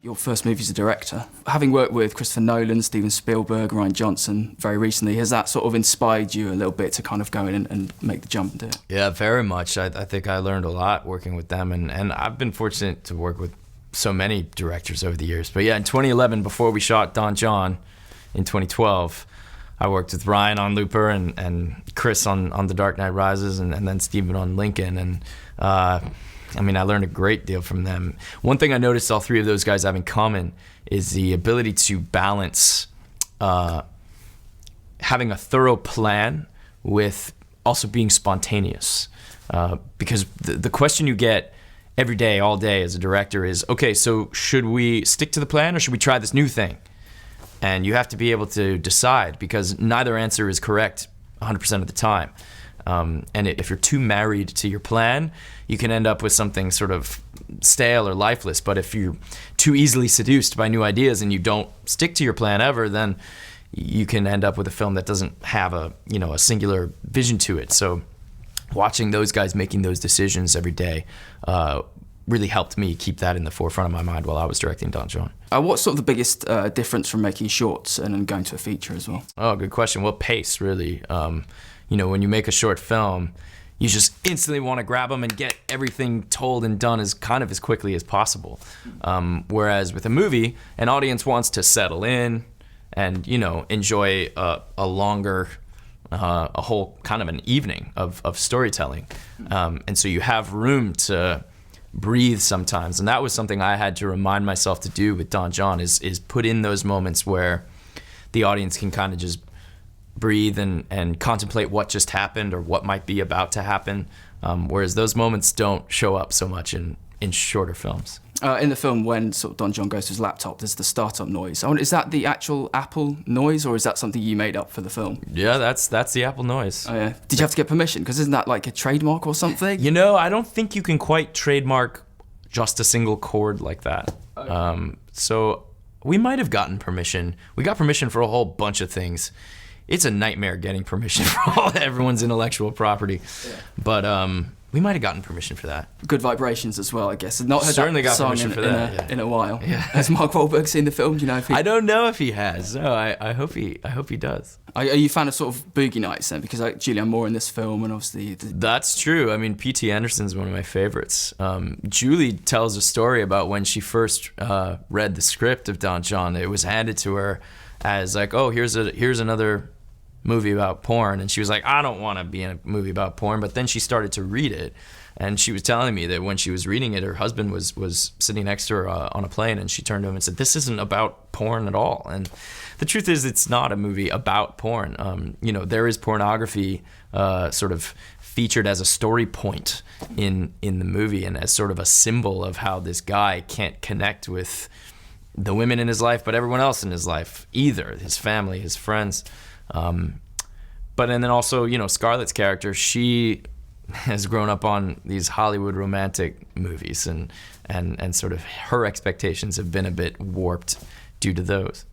Your first movie as a director. Having worked with Christopher Nolan, Steven Spielberg, Rian Johnson very recently, has that sort of inspired you a little bit to kind of go in and make the jump and do it? Yeah, very much. I think I learned a lot working with them, and I've been fortunate to work with so many directors over the years. But yeah, in 2011, before we shot Don Jon in 2012, I worked with Ryan on Looper and Chris on The Dark Knight Rises, and then Steven on Lincoln. And I learned a great deal from them. One thing I noticed all three of those guys have in common is the ability to balance having a thorough plan with also being spontaneous. Because the question you get every day, all day as a director is, okay, so should we stick to the plan or should we try this new thing? And you have to be able to decide, because neither answer is correct 100% of the time. And if you're too married to your plan, you can end up with something sort of stale or lifeless. But if you're too easily seduced by new ideas and you don't stick to your plan ever, then you can end up with a film that doesn't have a singular vision to it. So watching those guys making those decisions every day really helped me keep that in the forefront of my mind while I was directing Don Jon. What's sort of the biggest difference from making shorts and then going to a feature as well? Oh, good question. Well, pace, really. When you make a short film, you just instantly want to grab them and get everything told and done as quickly as possible. Whereas with a movie, an audience wants to settle in and, enjoy a longer, a whole kind of an evening of storytelling. And so you have room to breathe sometimes. And that was something I had to remind myself to do with Don Jon, is put in those moments where the audience can kind of just breathe and contemplate what just happened or what might be about to happen, whereas those moments don't show up so much in shorter films. In the film, when sort of Don Jon goes to his laptop, there's the startup noise. Is that the actual Apple noise, or is that something you made up for the film? Yeah, that's the Apple noise. Oh yeah. Did you have to get permission? Because isn't that like a trademark or something? I don't think you can quite trademark just a single chord like that. Okay. So we might have gotten permission. We got permission for a whole bunch of things. It's a nightmare getting permission for everyone's intellectual property. Yeah. But we might have gotten permission for that. Good Vibrations as well, I guess. Not heard Certainly that got song permission for that in a while. Yeah. Has Mark Wahlberg seen the film? Do you know if he... I don't know if he has. No, I hope he does. Are you a fan of sort of boogie nights then? Because Julianne Moore in this film, and obviously... That's true. P.T. Anderson's one of my favorites. Julie tells a story about when she first read the script of Don Jon. It was handed to her as like, oh, here's another movie about porn, and she was like, I don't want to be in a movie about porn. But then she started to read it, and she was telling me that when she was reading it, her husband was sitting next to her on a plane, and she turned to him and said, this isn't about porn at all. And the truth is, it's not a movie about porn. There is pornography sort of featured as a story point in the movie, and as sort of a symbol of how this guy can't connect with the women in his life, but everyone else in his life either, his family, his friends. But and then also, Scarlett's character, she has grown up on these Hollywood romantic movies, and sort of her expectations have been a bit warped due to those.